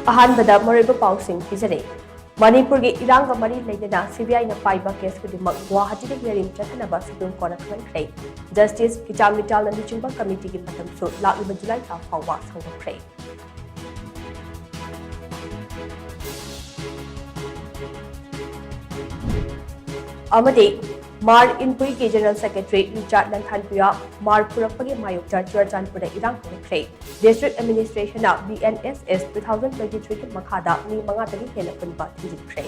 अहानबदा मरेबा पाउसिंग पिजरे मणिपुर के इरांग मरी लेना सीबीआई न पाइबा केस खुदिमक गुवाहाटी के हियरिंग चथनबा सुप्रीम कोर्ट खनख्रे जस्टिस किचाम मिटाल लुचिंबा कमिटी की मतमसु लागिबा जुलाई था फाउबा संगख्रे अमदे मार इनपुई के जनरल सेक्रेटरी रिचार्ड लंथानपुया मार पुरपगे मायोक्ता चुरचानपुर इरांग खनख्रे डिस्ट्रिक्ट एडमिनिस्ट्रेशन BNSS 2023 के मखादा मी मंगा तगी हेना पुनबा थिजिख्रे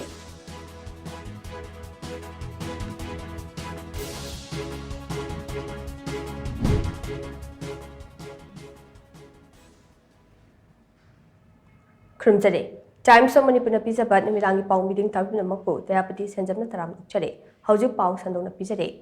Krumjare Times of Manipur Pizza Nimirangi Pau meeting Tabu Mako, Dayapati SENJAM Taram Chare, Housing Pau Sandona Pizare.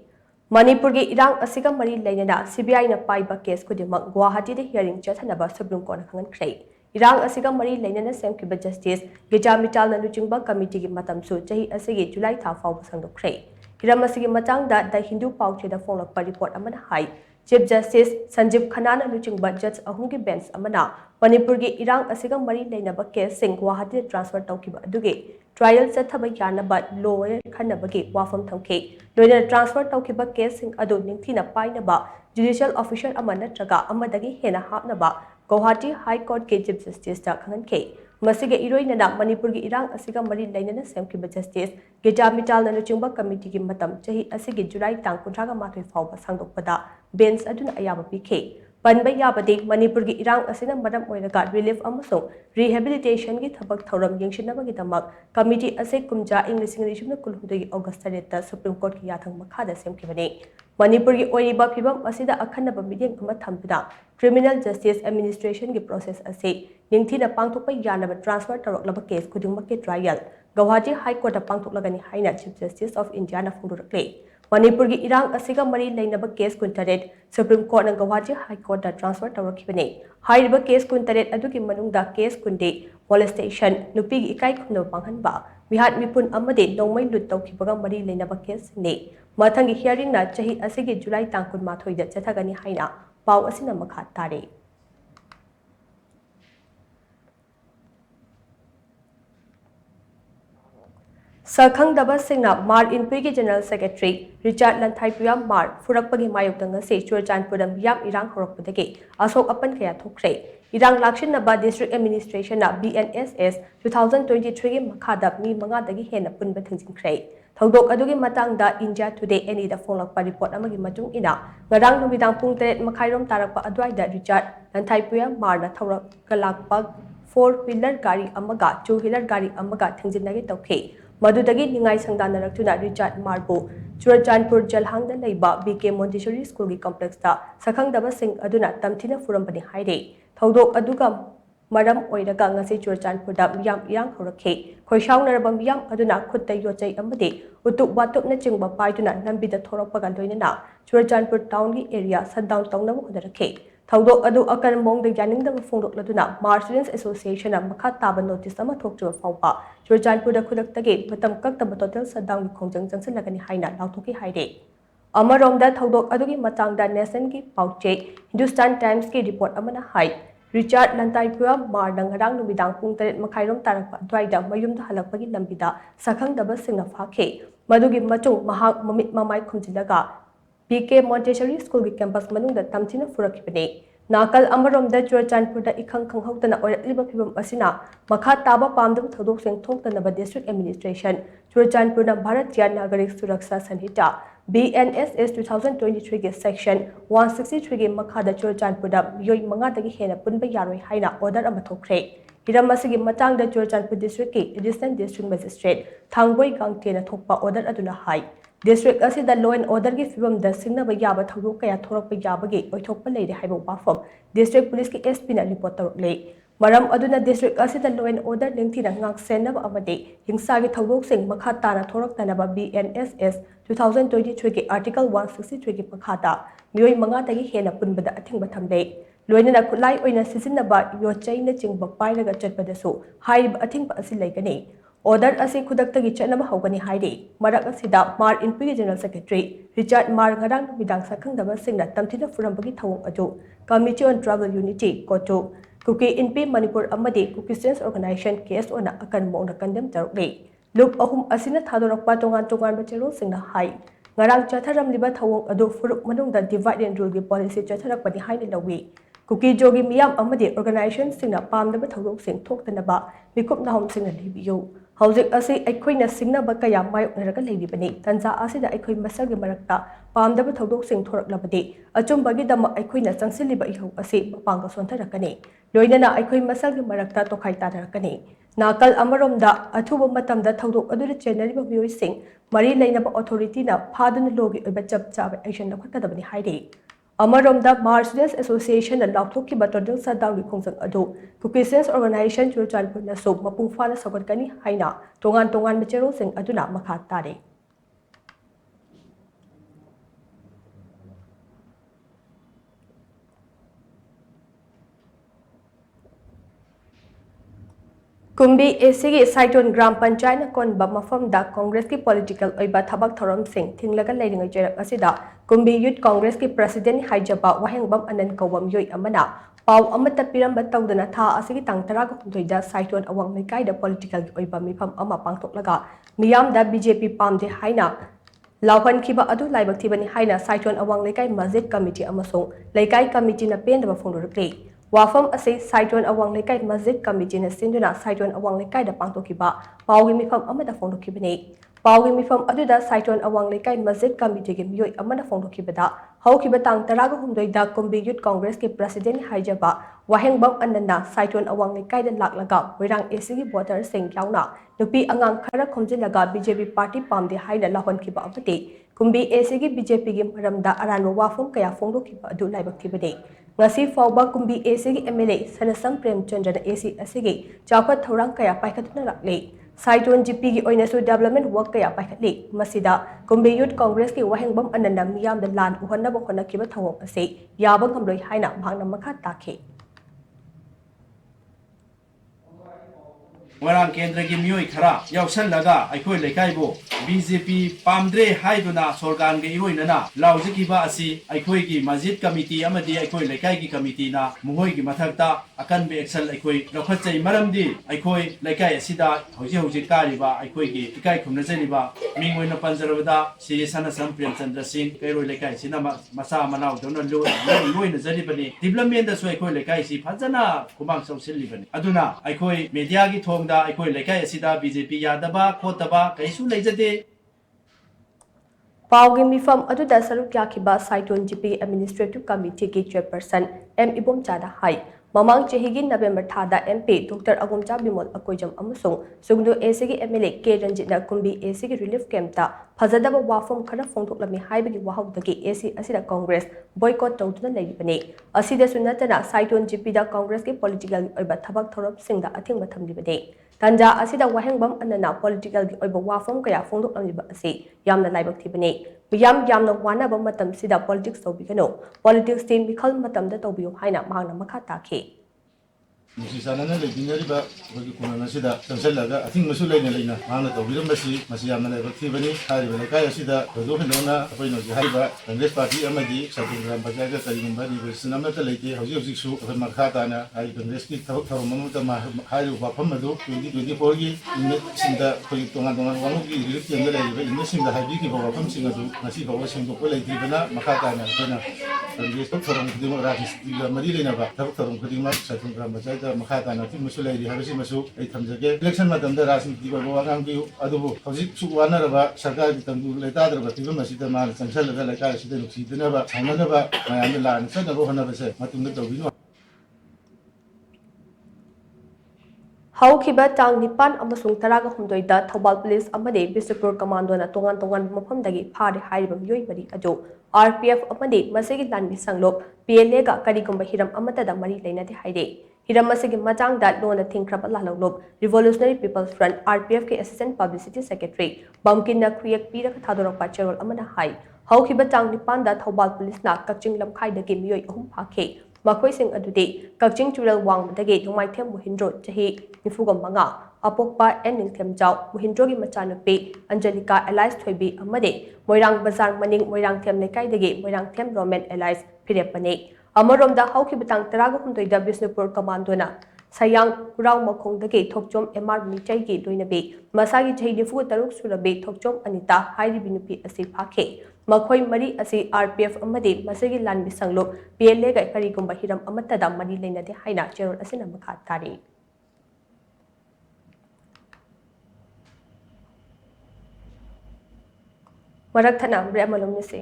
Manipur Irang Asiga Mari Lena, CBI na Paiba case could mark Guwahati the hearing Chatanaba Supreme Court Hangan Cray. Irang Asiga Mari Lena Sam Cuba Justice, Gijamital and Luchimba Committee Matam Su, Jahi Asigi, July Tafau Sando Cray. Hiramasigi Matang that the Hindu Pouch the phone of report Amana High. Chief Justice Sanjeev Khanna Luchingba Judge Ahungi Bench Amana, Manipur Irang Asiga Mari Lena case Sing Guwahati transfer Tokiba Duge, trial Sataba Yana but lower Kanabagi, Wafam Tonke, Loya transfer Tokiba case Sing Adu Nintina Painaba, Judicial Official Amana Traga Amadagi Hena Hapnaba, Guwahati High Court Chief Justice Dakan K. Masiga Iroina Manipur Irang Asiga Mari Lena Sam Cuba Justice, Gijamital and Luchimba Committee Matam, Jahi Asigi July Tank Kutraga Matu Fauba Sandopada. Bench aduna ayaba PK. Panba yabadi Manipur Irang Asina Madam Oiraga relief amasong rehabilitation gi thabak thoram yengshinaba gi damak committee ase kumja English na kulhudagi August 8 Supreme Court ki yathang makhada semkibane. Manipur gi oiriba phibam asida akhanaba meeting ama thambida criminal justice administration gi process ase ningthina pangthokpa yanaba transfer toroklaba case khudingma ke trial Guwahati High Court pangthoklagani haina Chief Justice of India na phungdurakle. Manipur ki Irang Asiga Mari Lainaba case kuntaret Supreme Court and Guwahati High Court da transfer tawrakibane. High case kuntaret aduki manungda case kunde molestation nupi gi ikai khumno panghanba Vihat Mipun Amade Nongmai lut tawkibaga Mari Lainaba case ne mathangi hearing na chahi asigi July tangkun mathoi da chathagani haina pau asina makha tare. Sakhang Daba Singna Mar Inpui General Secretary Richard Lanthaipuya Mar Furakpagi Mayotanga Se Churchanpuram Yam Irang Horopudage Asok Apan Kaya Thokre Irang Lakshin Naba District Administration BNSS 2023 Makada Mi Mangadagi Hena Punba Thinjin Cray. Thodok Adugi Matanga India Today any the phone of report Amagi Matung Ina Narang Numidang Punkte Makairom Tarapa Adwaida Richard Lanthaipuya Marna Thora Galakpag 4-wheeler Gari Amaga 2-wheeler Gari Amaga Thinjinagi Toke. Madudagi Ningai Sangdanaratuna Richard Marbo, Churachanpur Jalhangda Laiba, BK Montessori School Complex ta Sakhang Daba Singh Aduna Tamtina Furambani Haide, Thodok Aduga Madam Oiraga Ngasi Churachanpur da Yam Yang Horake, Koshang Narabam Yam Aduna Kutta Yoche Amade, Utuk Batuk Nachingba Paituna Nambi the Toropagandoina, Churachanpur Town area, Sundown Town Namudarake. Thodok Adu Akan Mong the Yaning the Fundok Laduna, Mar Students Association and Makat Taba notice Sama talk to a Faupa, Churchanpur the Kudak the gate, but Kakta Total Sundown Kongjang Johnson Lagani Haina, Lautoki Haide. Amarom that Thodok Adugi Matang da Nesengi Pauche, Hindustan Times K report Amana High, Richard Lantaipua, Mar Dangarang Nubidang Punkte Makairom Tarapa, Dwaida, Mayum the Halapagi Lambida, Sakhang Daba Sing of Hake, Madugi Matung, Mahak Mamit Mamai Kumtilaga. BK Montessori School campus manung da tamtina furakibane. Nakal Amarom da Churchanpur da Ikang Kanghotana or Libapibum Asina, Makha Taba Pandam Thodok Sing Toktanaba District Administration, Churchanpur da Bharatiya Nagarik Suraksa Sanhita, BNSS 2023 section 163 Makha da Churchanpur da Yoy Mangadagi Hena Punba Yaroi Haina order Amatokre. Hiramasigi Matang da Churchanpur District Assistant District Magistrate, Thangboy Gangtena Thokpa order Aduna High. District as the law and order give from the signal by Yaba Taruka Torok Yabagi or Topa Lady Haibo Bafom, District Police SP reporter lay. Maram Aduna District as the law and order Lintina Nang Senab Amade, Hingsagi Tarok Sing Makatana Torok Tanaba BNSS 2023 Article 163 Makata, Mui Mangatagi Hena Punbada Ating Batambe. लोइनना खुलाई ओइना सिजिन्नबा योचैना चिंगबा पाइरगा चटपदसु हाइरिबा अथिंगबा असि लेगनी order असे खुदक्तगी चटनबा हौगनी हाइरे मरक असिदा मार इनपी general secretary Richard मार ngरang midang sakhangdaba singna tamthina furambagi thawong adu committee on tribal unity kotu kuki inpi manipur amadi kuki sense organization case ona akan mona condemn tarle look ahum asina thadorakpa tongan bachero singna hai ngarang chatharamliba thawong adu furuk manungda divide and rule gi policy chatharakpani haini lawi kuki jogi miyam amadi organization singna pamdaba thawok sing thoktanaba mikup nahom singna libiyo हौजिक असे अखोइना सिंगनब कया मायोकनरगा लेरिबनी तंजा असिदा अखोइ मसलगे मरक्ता पामदब थौदोक सिंग थोरक्लबदे अचुंबगी दम अखोइना चंगसिलिबा इहौ असे मपांग सोंथरकने लोइनना अखोइ मसलगे मरक्ता तोखाइ तादरकने नाकल अमरोमदा अथुबो मतमदा थौदोक अदुदा चेनरिबा मियोइसिंग मरी लेनबा अथॉरिटीना फादुन लोगी ओइबा चप चाबे action लखतदबनी हाइरे अमरोमदा मार स्टूडेंट्स एसोसिएशन लाउथोकी टोटल सटडाउन खोंजंग अदो कुकी सेंस ऑर्गेनाइजेशन चुरचानपुरना सो मपुंग फाना सगतकनी हाइना तोंगान मचेरो सिंग अदुना मखा तारे कुंबी एसीगी साइटोन ग्राम पंचायत कोनबा मफमदा कांग्रेस की पॉलिटिकल ओइबा थबक थरम सिंह थिंगलगा लेरिंग जरक असिदा कुंबी यूथ कांग्रेस की प्रेसिडेंट हाइजबा वहेंगबम अनन कौबम योई अमना पाव अमत पिरम तौदना था असिगी तांग तराग हुंदोइदा साइटोन अवंग लेकाइदा पॉलिटिकल ओइबा मिफम अमा पांगथोकलगा मियामदा बीजेपी पामदे हाइना लावहनखिबा अदु लाइबक थिबनी हाइना साइटोन अवंग लेकाइ मस्जिद कमिटी अमसों लेकाइ कमिटी न पेंदबा फोंदोरक्ले वाफम असे साइटोन अवंग लेकाइ मस्जिद कमिटी न सिंदुना साइटोन अवंग लेकाइ दा पांगथोकिबा पावगी मिफम अमदा फोंदोकिबने पावगी मिफम अदुदा साइटोन अवंग लेकाइ मस्जिद कमिटी के मियोय अमना फोंदोकिबदा हौकिबा तांग तरागा हुंदोइदा कुंबी यूथ कांग्रेस के प्रेसिडेंट हाइजबा वाहेंगबम अनन्ना साइटोन अवंग लेकाइ दा लाकलगा वैरांग एसीगी वोटर सिंग यावना नुपी अंगांग खरा खोमजिलगा बीजेपी पार्टी पामदे हाइना लाहनखिबा अमते कुंबी एसीगी बीजेपी गी मरमदा अरानो वाफम कया फोंदोकिबा अदु लाइबक थिबने ngasi fawba kumbi ACG MLA Sanasam Premchandra AC asigi chawkat thorang kaya paikhatna lakle Saiton GP gi oinasu development work kaya paikhatli masida kumbi youth congress ki wahengbam ananda miyam da lan uhonna ba khona kiba thawong ase yaba ngamloi haina bhangna makha takhe वरांग केंद्र की मियोई खरा यावसन लगा अखोई लेकाइबो BJP पामद्रे हाइदुना सरकार के इरोइनना लाउजिकिबा असि अखोई की मस्जिद कमिटी अमदी अखोई लेकाइ की कमिटी ना मुहोई की मथकता अकन बे एक्शन अखोई लखचै मरमदी अखोई लेकाइ असिदा हौजि हौजि कारिबा अखोई की इकाइ खुमनजरिबा मिंग ओइना पंजरबदा श्री सनसम प्रेमचंद्र सिंह कैरोई लेकाइ सिना मसा मनाव दोन लोइना जरिबनी डेवलपमेंट दसो अखोई लेकाइ सि फजना कुमांग सौसिलिबनी अदुना अखोई मीडिया की थोंग अखोई लेकाइ असिदा बीजेपी यादबा खोतबा कैसु लेजदे पावगी मिफम अदुदा सरुक याखिबा साइटोन जीपी एडमिनिस्ट्रेटिव कमिटी की चेयरपर्सन एम इबोम चादा हाई ममांग चेहिगी नवेंबर थादा एमपी डॉक्टर अगुमचा बिमोल अकोइजम अमसों सुगदो एसीगी एमएलए के रंजितना कुंबी एसीगी रिलीफ कैंपता फजदब वाफम खरा फोंथोकलमी हाइबगी वाहौदगी एसी असिदा कांग्रेस बॉयकॉट तौदुना लेगिबने असिदसु नतना साइटोन जीपी दा कांग्रेस के पॉलिटिकल ओइबा थबक थोरब सिंगदा अथिंग थमलिबने तंजा असिदा वहेंगबम अनना पॉलिटिकल की ओइबा वाफम कया फोंदोकलमिबा असि यामना लाइबक थिबने यामना वानाबा मतम सिदा पॉलिटिक्स तौबिगनो पॉलिटिक्स टीम मिखल मतमदा तौबियो हाइना मांगना मखा ताखे नुसिसानना लेबिनरिबा बगी कोनना सिदा तंसलगा अथिंग मसु लेना लेना मांगना तौबिरमबसी मसि यामना लाइबक थिबनी हारिबा लेकाय असिदा रदो हनोना अपोइनो जी हारिबा कांग्रेस पार्टी अमदी सतिग्राम बजागा करिगुंबा निबर्सन अमता लेते हौजि हौजि सु अफन मखा ताना हारि कांग्रेस की थबक थरम मनुता मा हारि वाफम मदु 2024 की सिंदा कोई तोंगान वांगुगी रिलीफ केंद्र लेबा इन सिंदा हाइबी की वाफम सिंग अदु ngasi bawa singko लेतिबना मखा ताना तना कांग्रेस थरम खुदिमा राजनीति मरि लेनाबा थबक थरम खुदिमा सतिग्राम बजागा मखा ताना ति मसु लेरि हाबसि मसु ऐ थमजगे इलेक्शन मतमदा राजनीति बाबा वांगांगी अदुबो हौजि सु वानरबा सरकार की तंदु लेतादरबा तिबम मसिदा मा संसलगा लेका सिदा नुसिदनबा थांननबा मायाम लान सनबो हनबसे मतुंग तौबिनो हौखिबा तांग निपान अमसुंग तरागा हुंदोइदा थौबाल पुलिस अमदे बिसपुर कमांडोना तोंगान मफमदगी फारे हाइरिबम योइबरी अदो आरपीएफ अमदे मसेगी लानमी संगलोप पीएलए गा करिगुंबा हिरम अमतदा मरी लेनादे हाइरे हिरम मसेगी मचांगदा लोना थिंख्रबा लालौलोप रिवोल्यूशनरी पीपल्स फ्रंट आरपीएफ के असिस्टेंट पब्लिसिटी सेक्रेटरी बमकिन क्रिएक पीरक थादोरकपा चेरोल अमना हाई हौखिबा तांग निपानदा थौबाल पुलिसना कक्चिंग लमखाइदगी मियोय अहुम फाखे ꯃꯈꯣꯏꯁꯤꯡ ꯑꯗꯨꯗꯤ ꯀꯛꯆꯤꯡ ꯆꯨꯔꯦꯜ ꯋꯥꯡꯃꯗꯒꯤ ꯅꯣꯡꯃꯥꯏꯊꯦꯝ ꯃꯨꯍꯤꯟꯗ꯭ꯔꯣ ꯆꯍꯤ 95, ꯑꯄꯣꯛꯄ ꯑꯦꯟ ꯅꯤꯡꯊꯦꯝꯆꯥꯎ ꯃꯨꯍꯤꯟꯗ꯭ꯔꯣꯒꯤ ꯃꯆꯥꯅꯨꯄꯤ ꯑꯟꯖꯂꯤꯀꯥ ꯑꯦꯂꯥꯏꯁ ꯊꯣꯏꯕꯤ ꯑꯃꯗꯤ ꯃꯣꯏꯔꯥꯡ ꯕꯖꯥꯔ ꯃꯅꯤꯡ ꯃꯣꯏꯔꯥꯡꯊꯦꯝ ꯂꯩꯀꯥꯏꯗꯒꯤ ꯃꯣꯏꯔꯥꯡꯊꯦꯝ ꯔꯣꯃꯦꯟ ꯑꯦꯂꯥꯏꯁ ꯐꯤꯔꯦꯞꯄꯅꯤ꯫ ꯑꯃꯔꯣꯝꯗ ꯍꯧꯈꯤꯕ ꯇꯥꯡ 18ꯗ ꯕꯤꯁꯅꯨꯄꯨꯔ ꯀꯃꯥꯟꯗꯣꯅ ꯁꯌꯥꯡ ꯀꯨꯔꯥꯎ ꯃꯈꯣꯡꯗꯒꯤ ꯊꯣꯛꯆꯣꯝ ꯑꯦꯝ.ꯑꯥꯔ. ꯃꯤꯆꯩꯒꯤ ꯂꯣꯏꯅꯕꯤ ꯃꯁꯥꯒꯤ ꯆꯍꯤ 94 ꯁꯨꯔꯕꯤ ꯊꯣꯛꯆꯣꯝ ꯑꯅꯤꯇꯥ ꯍꯥꯏꯔꯤꯕꯤ ꯅꯨꯄꯤ ꯑꯁꯤ ꯐꯥꯈꯤ꯫ ꯃꯈꯣꯏ ꯃꯔꯤ ꯑꯁꯤ RPF ꯑꯃꯗꯤ ꯃꯁꯤꯒꯤ ꯂꯥꯟꯃꯤ ꯁꯪꯂꯨꯞ PLAꯒ ꯀꯔꯤꯒꯨꯝꯕ ꯍꯤꯔꯝ ꯑꯃꯠꯇꯗ ꯃꯔꯤ ꯂꯩꯅꯗꯦ ꯍꯥꯏꯅ ꯆꯦꯔꯣꯜ ꯑꯁꯤꯅ ꯃꯈꯥ ꯇꯥꯔꯤ꯫ ꯃꯔꯛꯊꯠꯅ ꯕ꯭ꯔꯦꯛ ꯑꯃ ꯂꯧꯃꯤꯟꯅꯁꯤ꯫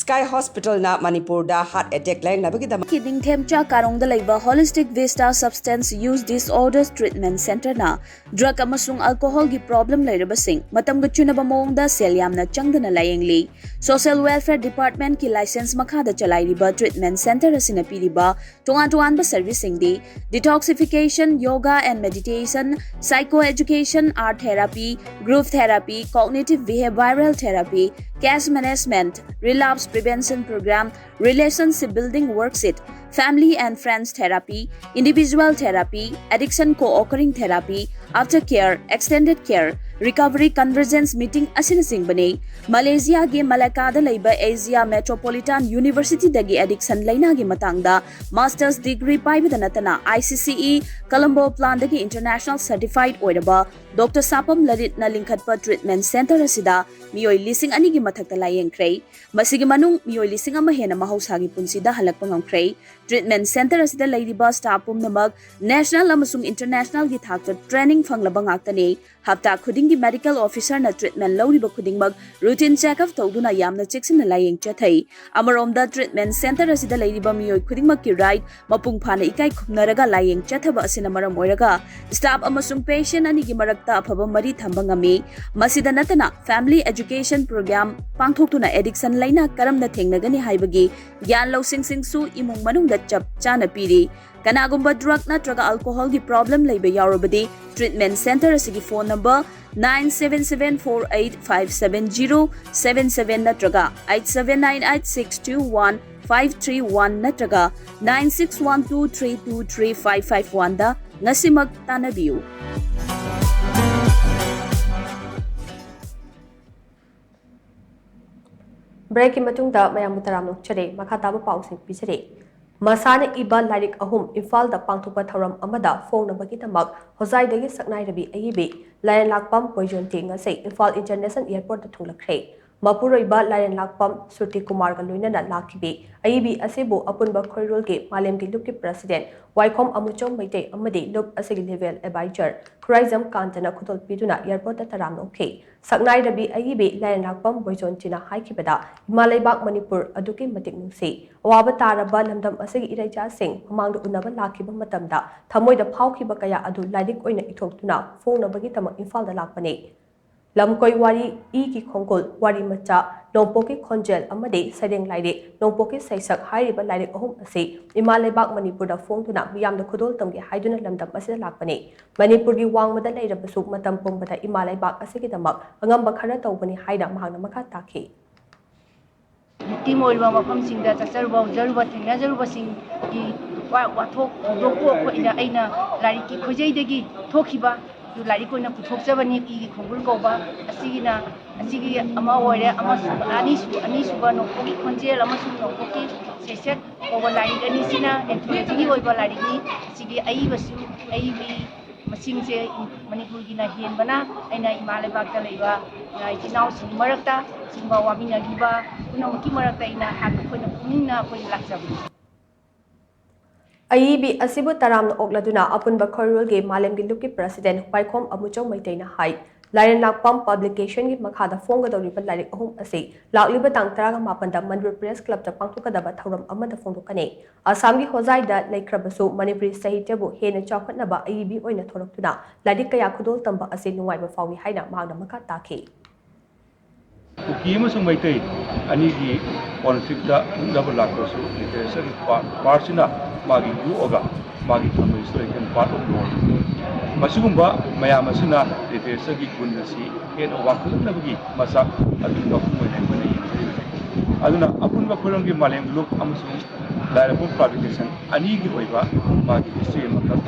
Sky Hospital na Manipur da heart attack lang nabagidam Kiding Themcha Karongda Laiba Holistic Vista Substance Use Disorders Treatment Center na drug amasung alcohol gi problem lairabasing matam gachunaba mongda sel yamna changdana layengli Social Welfare Department ki license makhada chalairiba treatment center asina piriba tongan ba servicing di detoxification, yoga and meditation, psychoeducation, art therapy, group therapy, cognitive behavioral therapy, case management, relapse prevention program, relationship building worksheet, family and friends therapy, individual therapy, addiction co-occurring therapy, aftercare, extended care, recovery convergence meeting asinasing bane Malaysia gi Malacca da laiba Asia Metropolitan University dagi addiction laina gi matangda master's degree paibada natana ICCE Colombo plan dagi international certified oiraba Dr. Sapam Lalit na lingkhatpa treatment center asida miyoi lising ani gi mathakta layengkrei masigi manung miyoi lising ama hena mahosagi punsida halakpa ngamkrei treatment center asida lairiba staff pumnamag national amasung international gi thakta training fanglaba ngaktani hapta khuding gi medical officer na treatment lawriba khudingmag routine check-up tawduna yamna checksina layeng chathai amaromda treatment center asida lairiba miyoi khudingmak ki right mapung phana ikai khumnaraga layeng chathaba asina maram oiraga staff amasung patient ani gi marakta afaba mari thamba ngami masida natana family education program pangthoktuna addiction laina karamna thengnagani haibagi gyan losing singsu imung manungda chap chana piri kanagumba drug natraga alcohol gi problem leiba yaurabadi treatment center asigi phone number 9774857077 natraga 8798621531 natraga 9612323551 da ngasimag tanabiu break की मतुंगदा मयाम मुतराम नोक्चरे मखाताब पाउसिंग पिजरे मसाने इबा लारिक अहुम इम्फाल दा पांगथोपा थौरम अमदा फोंगनबगीदमक होजाइदगी सकनाइरबी अयिबी लायन लाकपम पोइजोनते ngase इम्फाल इंटरनेशनल एयरपोर्ट दा थुंगलखरे मपुरोइबा लायन लाकपम सुरती कुमार गा लोइनना लाखिबी अयिबी असेबो अपुनबा खोइरोल के मालेम की लुक के प्रेसिडेंट वाइखोम अमुचोम मैते अमदी लुक असेगी लेवल एडवाइजर खुराइजम कांतना खुतोल पिदुना एयरपोर्ट दा तराम नोखे सकनाइरबी अयिबी लायन लाकपम बोइजोनचिना हाइकिबदा हिमालयबाग मणिपुर अदुकी मतिक नुसी अवाब तारबा लमदम असेगी इराइजा सिंह ममांग उनबा लाखिबा मतमदा थमोइदा फाउखिबा कया अदु लाइदिक ओइना इथोक्तुना फोंगनबगी तम इम्फाल दा लाकपने लमकोई वारी ई की खोंगोल वारी मचा नोंपोकी खोंजेल अमदे सरेंग लाइरे नोंपोकी सैसक हाइरिबा लाइरे अहुम असे इमालेबाग मणिपुर दा फोंगतुना मियामदा खुदोल तमगे हाइदुना लमदम असिदा लाकपने मणिपुर की वांगमदा लैरबसु मतम पुंबदा इमालेबाग असेगिदमक अंगम खरा तौबनी हाइदा महांगना मखा ताखी victim oilba mafam singda chakcharuba jaruba thengnajaruba sing ki wathok doku khoina aina lari ki khojaidagi thokhiba yu lari koina puthokjabani ki khongul koba asigi ama oire ama ani suba no ki khonjel ama su no ki seset koba lari ani sina enthuji oiba lari ni sigi aibasu aibi masingse manipur gi na hen bana aina imalebak ta leiba itinau sing marakta singba wabina giba kunam ki marakta ina hat koina puninna koi lakjabu अयिबी असिबु तरामना ओक्लदुना अपुनबा खोइरोल के मालेम की look के president वाइखोम अमुचों मैतेना high lion लाकपम publication की मखादा फोंगदौरिबा lyric अहुम असे लाक्लिबा तांग 18 Manpur press club दा पांगथोकदबा थौरम अमदा फोंदोकने असम की होजाइदा लेख्रबसु मणिपुरी साहित्यबु हेन चाखटनबा अयिबी ओइना थोरक्तुना lyric कया खुदोल तंबा असे नुंगाइबा फावी हाइना मांगना मखा ताखे कुकी अमसुंग मैतै अनिगी कॉन्फ्लिक्ट दा डबल लाखोसु लिटरेचर पार्टसिना मागी युओगा मागी थमइसोलेशन पार्ट ऑफ लॉ मसिगुंबा मयाम असुना लिटरेचर की गुण असि हेन वाखलनबगी मसा अदुना फुमोय नेबने अदुना अपुनबा खोरंगी मालेम लुक अमसुंग ꯂꯥꯏꯔꯕ ꯄ꯭ꯔꯥꯏꯚꯦꯇꯦꯁꯟ ꯑꯅꯤꯒꯤ ꯑꯣꯏꯕ ꯃꯥꯒꯤ ꯍꯤꯁꯇ꯭ꯔꯤ ꯑꯃꯈꯛ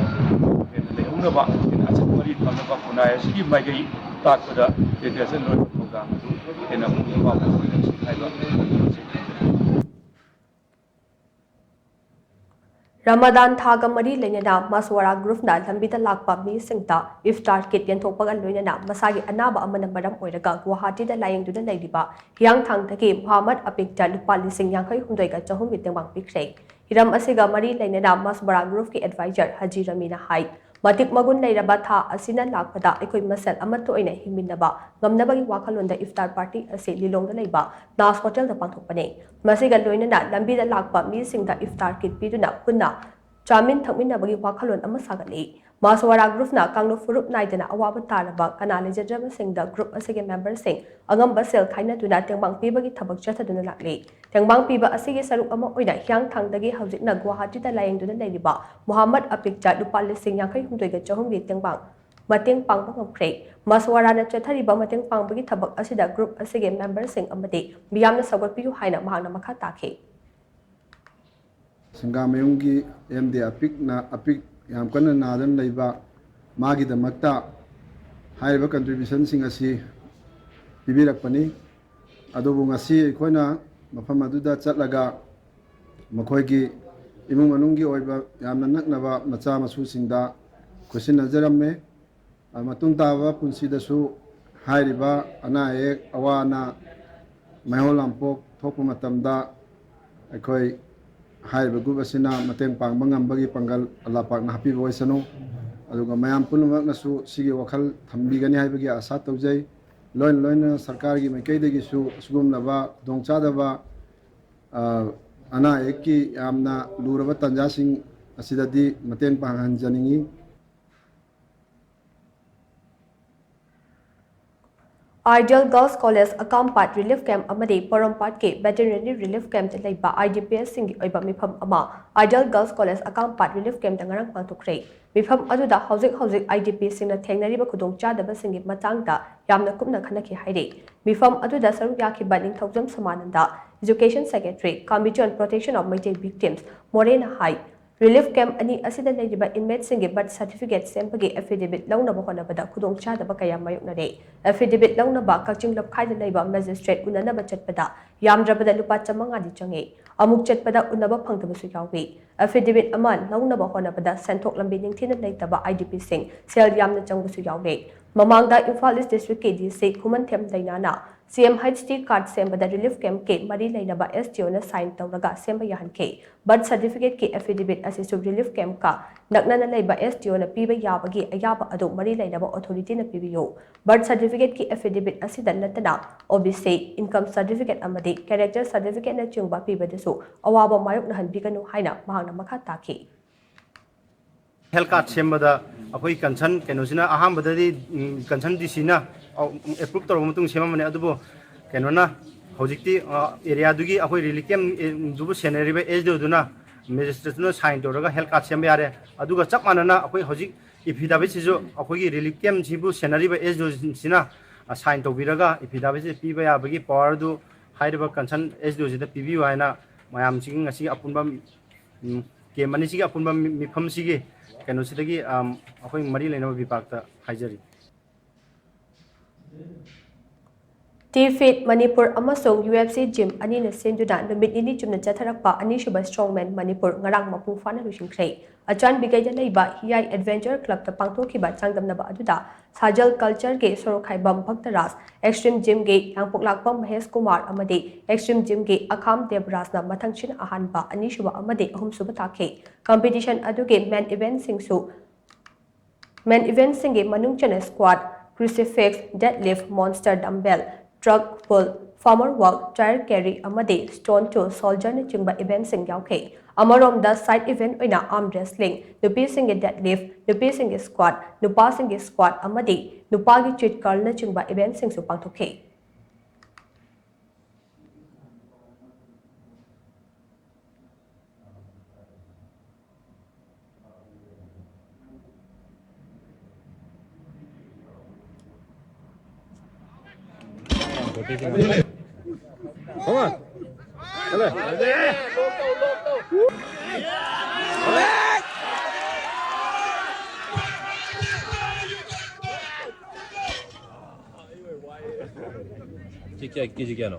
ꯍꯦꯟꯅ ꯂꯩꯍꯧꯅꯕ ꯍꯦꯟꯅ ꯑꯆꯠ ꯃꯔꯤ ꯊꯝꯅꯕ ꯈꯨꯟꯅꯥꯏ ꯑꯁꯤꯒꯤ ꯃꯥꯏꯀꯩ ꯇꯥꯛꯄꯗ ꯂꯤꯇꯔꯦꯆꯔ ꯂꯣꯏꯕ ꯊꯧꯗꯥꯡ ꯑꯗꯨ ꯍꯦꯟꯅ ꯄꯨꯛꯅꯤꯡ ꯋꯥꯕ ꯑꯣꯏꯍꯟꯁꯤ ꯍꯥꯏꯕ Ramadan thaga mari lenyana maswara group na lambida lakpa mi singta iftar kit yenthokpaga loinana masagi anaba amana maram oiraga Guwahati da layengduna leidiba hiang thangdagi Muhammad Apikta lupa lising yankai hundaiga chahum mitengwang pikre hiram asiga mari lenyana maswara group ki advisor Haji Ramina hai matik magun leiraba tha asina lakpada ekoi masel amato oina himinaba ngamnabagi wakhalonda iftar party ase lilongda leiba Das Hotel da pangthokpane masiga loinana lambida lakpa mi singda iftar kit piduna punna Chamin thakminabagi wakhalon ama sagali Maswara group na kanglo furup naidana awaba taraba kanale jadraba singda group asige member sing agamba sel khaina tuna tengbang pibagi thabak chathaduna lakli tengbang piba asige saruk ama oida hyang thangdagi hawjikna Guwahati da layengduna leiba Muhammad Apikja lupa lising yankai hundaiga chahumgi tengbang mateng pangba ngamkhre Maswara na chathariba mateng pangbagi thabak asida group asige member sing amade miyamna sawatpiyu haina mahangna makha takhe Senjam MD Apik yam kana nadan leiba magi da makta haiba contribution sing asi pibirakpani adobu ngasi khoina mafam aduda chatlaga makhoigi imung manunggi oiba yamna naknaba macha masu singda question nazaramme matung tawa punsida su hairiba ana ek awana maiholampok thokpa matamda akhoi Hai group asina mateng pangba ngambagi pangal alapak na happy voice ano aduga mayam punumak nasu sige wakhal thambigani haibagi asa tawjai loin sarkar gi maikaidagi su sugumnaba dongchadaba ana ekki yamna luraba tanjasing asidadi mateng panghanjaningi Ideal Girls College Akampat Relief Camp amadi Porompat ke Veterinary Relief Camp te leiba IDPS singi oiba mifam ama Ideal Girls College Akampat Relief Camp dangarang pangthokre mifam aduda hauzik IDP singna thengnariba khudong chadaba singi matangda yamna kupna khanaki haire mifam aduda saruk yakhiba ningthaujam samananda Education Secretary Committee on Protection of Meitei Victims Morena Hai Relief Camp ani asida leiba inmate singi birth certificate sempagi affidavit launaba honabada khudong chadaba kaya mayuknare affidavit launaba kaching lapkhaida leiba magistrate unanaba chatpada yamdrabada lupa chamanga di change amuk chatpada unaba phangtabasu yawi affidavit ama launaba honabada senthok lambi ningthina leitaba IDP sing sel yamna changbusu yawi mamangda Imphal East District KDC Khuman Them Dainana CMHT card sembada relief camp ke mari leinaba STO na sign tawraga semba yahan ke birth certificate ke affidavit asisu relief camp ka naknana leiba STO na piba yabagi ayaba adu mari leinaba authority na pibiyo birth certificate ke affidavit asida natana OBC income certificate amadi character certificate na chungba piba desu awaba mayuk na hanbiganu haina mahangna makha takhi health card sembada akoi concern kenosina aham badadi concern disina approve tor mutung sema mane adubo kenona hojikti area dugi akoi relief camp dubu scenery ba age duna magistrate no sign toraga health card semba yare aduga chak manana akoi hojik affidavit sijo akoi gi relief camp jibu scenery ba age sina sign to biraga affidavit pi ba ya bagi power du haiba concern age do jida pibi waina mayam sing asi apunba ke mani sigi apunba mifam sigi kenositagi akoi mari lena bipakta haijari T-Fit Manipur amasong UFC Gym ani na senduna numit ini chumna chatharakpa ani shuba strongman Manipur ngarang mapung fana lusingkhrei achan bigaida leiba Hiyai Adventure Club ta pangtokhiba changdamnaba aduda Sajal Culture ke Sorokhai Bam Bhaktaras Extreme Gym ge Yangpoklakpa Mahesh Kumar amade Extreme Gym ge Akham Devras na mathangchin ahanba ani shuba amade ahum suba takhe competition aduge main event singe manung chana squat crucifix deadlift monster dumbbell truck pull, farmer walk, tire carry, amade stone to soldier na chingba event sing yauke. Amarom da side event oina arm wrestling, nupi singe deadlift, nupi singe squat, nupa singe squat, amade nupagi chit curl na chingba event sing su pangtokhe. Come on. क्या no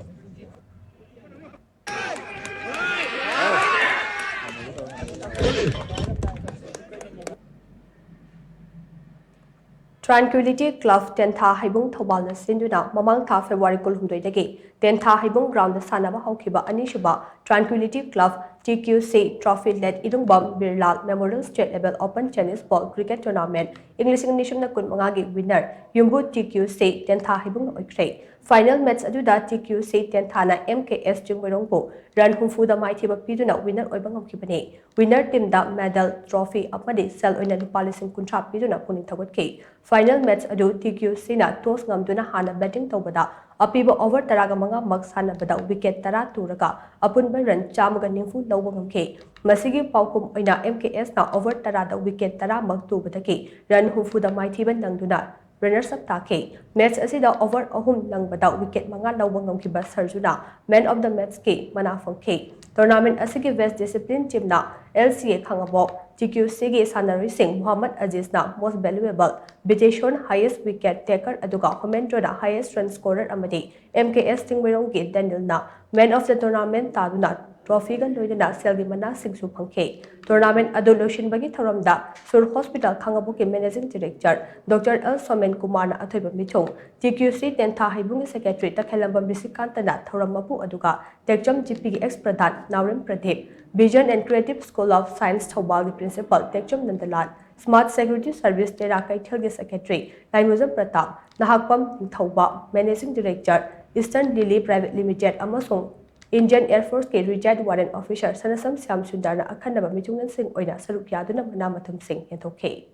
Tranquility Club Tentha Haibung Thobal na Sinduna Mamang Tha February Kulhumdoi dagi Tentha Haibung Ground the Sanaba Haukiba Anishuba Tranquility Club TQC Trophy led Idungbam Birlal Memorial State Level Open Tennis Ball Cricket Tournament English Nation na kun mangagi winner Yumbu TQC Tentha Haibung Oikre Final match aduda TQC Tentha na MKS Jungwerongpo Run Humfuda Maithiba Piduna winner Oibangam Kibane winner team da medal trophy amadi sel oina Lupalising Kuntra Piduna Puning Tawatke Final match adu TQC na toss ngamduna hana batting tawbada apiba over taraga manga magsana bada wicket tara turaga apunba run chamaga nimfu lawba ngamke masigi paukum oina MKS na over tarada wicket tara magtu badake run humfuda maithiban nangduna runners up take match asida over ahum langbada wicket manga lawba ngamkiba Sarjuna man of the match ke manafang ke tournament asigi West Discipline team na LCA khangabok TQC ge Sanari Singh Muhammad Aziz na most valuable Biteshon highest wicket taker aduga Homendro na highest run scorer amadi MKS Tingwerong ge Daniel na man of the tournament taduna trophy ga loina selgi mana singsu phangke tournament adu loshin bagi thoramda Sur Hospital khangabok ke managing director Dr. L Somen Kumar na athoiba michong TQC Tentha Haibung secretary Takhelambam Risikanta na thoramapu aduga Tekjam GP ex Pradhan Naurem Pradeep Vision and Creative School of Science Thobal Principal Tekjam Nandalan Smart Security Service Tera Kaithal Secretary Laimuzam Pratap Nahakpam Thoba Managing Director Eastern Lily Private Limited Amasung Indian Air Force ke retired warrant officer Sanasam Syam Sundar na akhanaba michungnan sing oina saruk yaduna manamathum sing hentokhe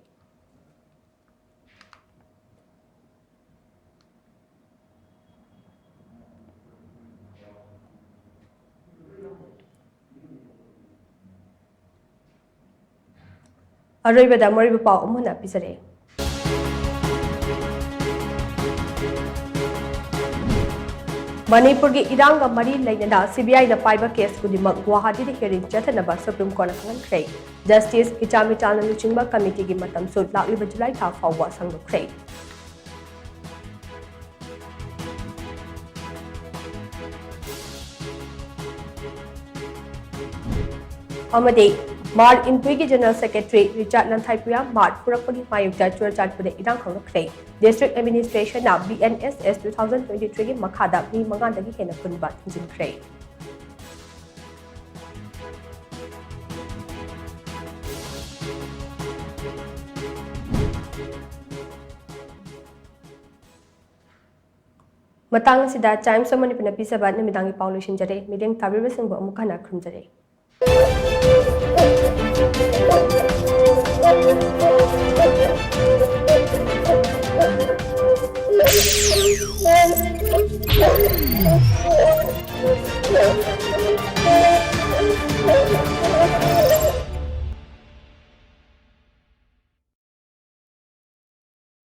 Aroibada moriba pau umuna pisare Manipur ki iranga mari lainana CBI na paiba case kudimak Guwahati de hearing chathanaba Supreme Court na khangrei Justice Ichamital na luchingba committee gi matam sut lakliba July tha fawwa sanglukhrei Amade Mar Inpui General Secretary Richard Lanthaipuya Mar Purakpagi Mayukta Churchatpude Irang Khangrakhrei District Administration na BNSS 2023 gi makhada mi mangandagi hena punba thinjinkrei Matang sida Times of Manipur na pisaba namidangi paulushin jare mideng tabiribasingbo amukana khumjare